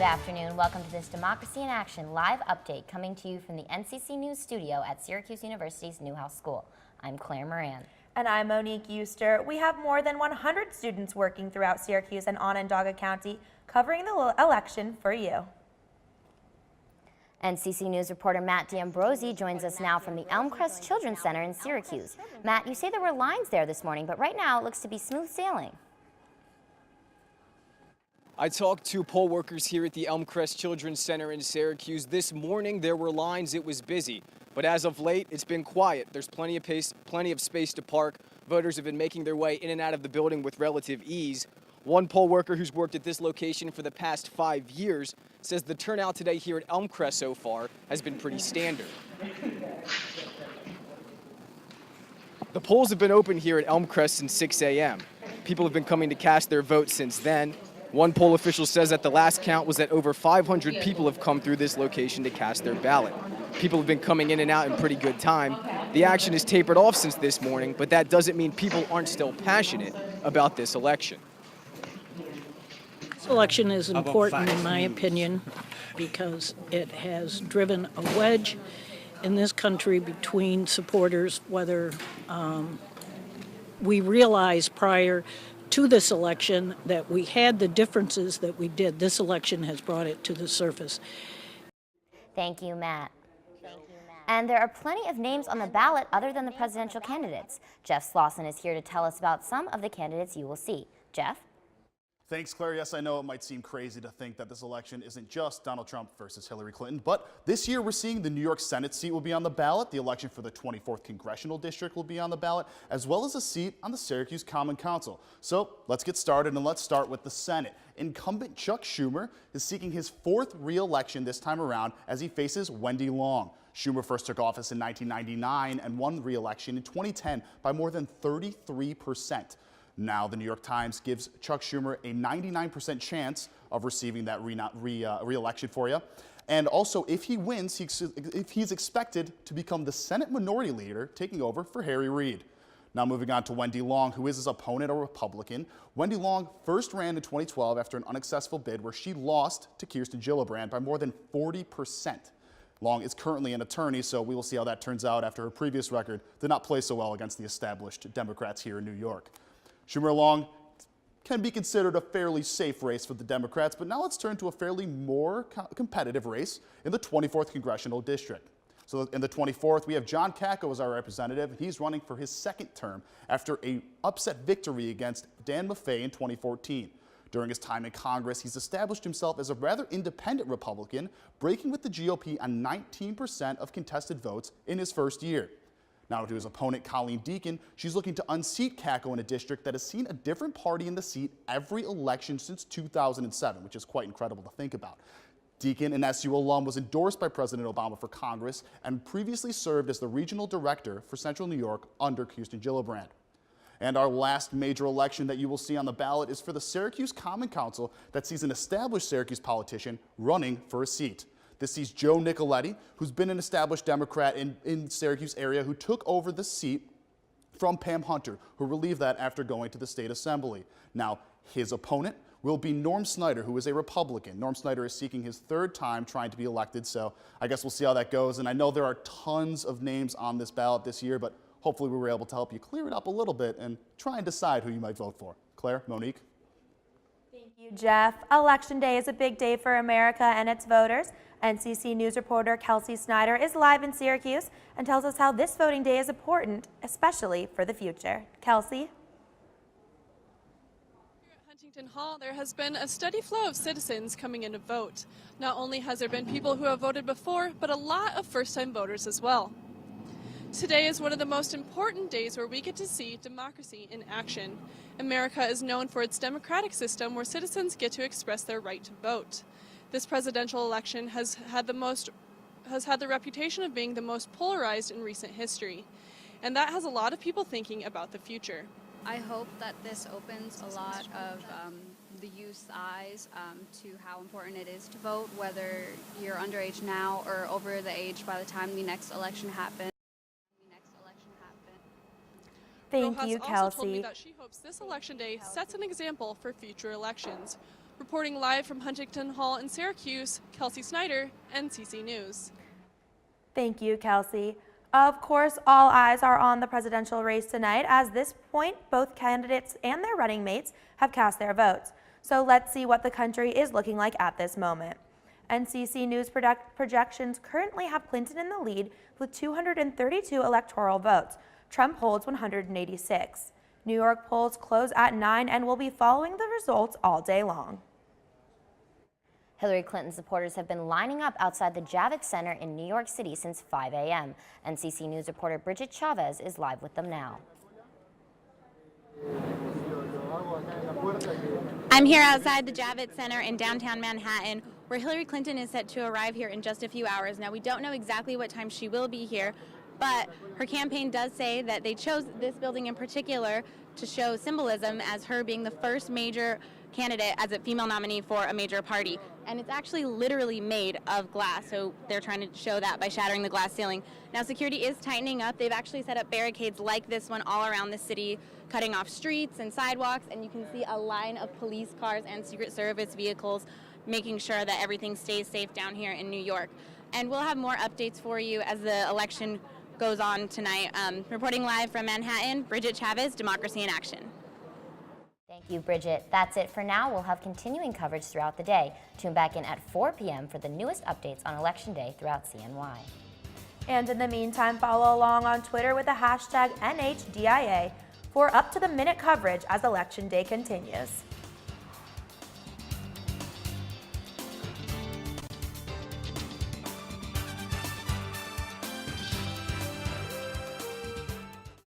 afternoon. Welcome to this Democracy in Action live update coming to you from the NCC News studio at Syracuse University's Newhouse School. I'm Claire Moran. And I'm Monique Euster. We have more than 100 students working throughout Syracuse and Onondaga County covering the election for you. NCC News reporter Matt D'Ambrosi joins us now from the Elmcrest Children's Center in Syracuse. Matt, you say there were lines there this morning, but right now it looks to be smooth sailing. I talked to poll workers here at the Elmcrest Children's Center in Syracuse. This morning there were lines, it was busy. But as of late, it's been quiet. There's plenty of space to park. Voters have been making their way in and out of the building with relative ease. One poll worker who's worked at this location for the past 5 years says the turnout today here at Elmcrest so far has been pretty standard. The polls have been open here at Elmcrest since 6 a.m. People have been coming to cast their votes since then. One poll official says that the last count was that over 500 people have come through this location to cast their ballot. People have been coming in and out in pretty good time. The action has tapered off since this morning, but that doesn't mean people aren't still passionate about this election. This election is important, in my opinion, because it has driven a wedge in this country between supporters, whether we realized prior to this election that we had the differences that we did. This election has brought it to the surface. Thank you, Matt. And there are plenty of names on the ballot other than the presidential candidates. Jeff Slauson is here to tell us about some of the candidates you will see. Jeff? Thanks, Claire. Yes, I know it might seem crazy to think that this election isn't just Donald Trump versus Hillary Clinton, but this year we're seeing the New York Senate seat will be on the ballot, the election for the 24th Congressional District will be on the ballot, as well as a seat on the Syracuse Common Council. So let's get started, and let's start with the Senate. Incumbent Chuck Schumer is seeking his 4th re-election this time around as he faces Wendy Long. Schumer first took office in 1999 and won re-election in 2010 by more than 33%. Now, the New York Times gives Chuck Schumer a 99% chance of receiving that re-election for you. And also, if he wins, he's expected to become the Senate Minority Leader, taking over for Harry Reid. Now, moving on to Wendy Long, who is his opponent, a Republican. Wendy Long first ran in 2012 after an unsuccessful bid where she lost to Kirsten Gillibrand by more than 40%. Long is currently an attorney, so we will see how that turns out after her previous record did not play so well against the established Democrats here in New York. Schumer Long can be considered a fairly safe race for the Democrats, but now let's turn to a fairly more competitive race in the 24th Congressional District. So in the 24th, we have John Kakko as our representative. He's running for his 2nd term after an upset victory against Dan Maffei in 2014. During his time in Congress, he's established himself as a rather independent Republican, breaking with the GOP on 19% of contested votes in his first year. Now to his opponent, Colleen Deacon, she's looking to unseat Kakko in a district that has seen a different party in the seat every election since 2007, which is quite incredible to think about. Deacon, an SU alum, was endorsed by President Obama for Congress and previously served as the regional director for Central New York under Kirsten Gillibrand. And our last major election that you will see on the ballot is for the Syracuse Common Council that sees an established Syracuse politician running for a seat. This sees Joe Nicoletti, who's been an established Democrat in Syracuse area, who took over the seat from Pam Hunter, who relieved that after going to the state assembly. Now, his opponent will be Norm Snyder, who is a Republican. Norm Snyder is seeking his 3rd time trying to be elected, so I guess we'll see how that goes. And I know there are tons of names on this ballot this year, but hopefully we were able to help you clear it up a little bit and try and decide who you might vote for. Claire, Monique? Thank you, Jeff. Election Day is a big day for America and its voters. NCC News reporter Kelsey Snyder is live in Syracuse and tells us how this voting day is important, especially for the future. Kelsey? Here at Huntington Hall, there has been a steady flow of citizens coming in to vote. Not only has there been people who have voted before, but a lot of first-time voters as well. Today is one of the most important days where we get to see democracy in action. America is known for its democratic system where citizens get to express their right to vote. This presidential election has had the reputation of being the most polarized in recent history, and that has a lot of people thinking about the future. I hope that this opens a lot of the youth's eyes to how important it is to vote, whether you're underage now or over the age by the time the next election happens. Thank you, Rojas also Kelsey. told me that she hopes this election day sets an example for future elections. Reporting live from Huntington Hall in Syracuse, Kelsey Snyder, NCC News. Thank you, Kelsey. Of course, all eyes are on the presidential race tonight. At this point, both candidates and their running mates have cast their votes. So let's see what the country is looking like at this moment. NCC News projections currently have Clinton in the lead with 232 electoral votes. Trump holds 186. New York polls close at 9 and will be following the results all day long. Hillary Clinton supporters have been lining up outside the Javits Center in New York City since 5 a.m. NCC News reporter Bridget Chavez is live with them now. I'm here outside the Javits Center in downtown Manhattan, where Hillary Clinton is set to arrive here in just a few hours. Now, we don't know exactly what time she will be here, but her campaign does say that they chose this building in particular to show symbolism as her being the first major candidate as a female nominee for a major party. And it's actually literally made of glass, so they're trying to show that by shattering the glass ceiling. Now, security is tightening up. They've actually set up barricades like this one all around the city, cutting off streets and sidewalks, and you can see a line of police cars and Secret Service vehicles making sure that everything stays safe down here in New York. And we'll have more updates for you as the election goes on tonight. Reporting live from Manhattan, Bridget Chavez, Democracy in Action. Thank you, Bridget. That's it for now. We'll have continuing coverage throughout the day. Tune back in at 4 p.m. for the newest updates on Election Day throughout CNY. And in the meantime, follow along on Twitter with the hashtag NHDIA for up-to-the-minute coverage as Election Day continues.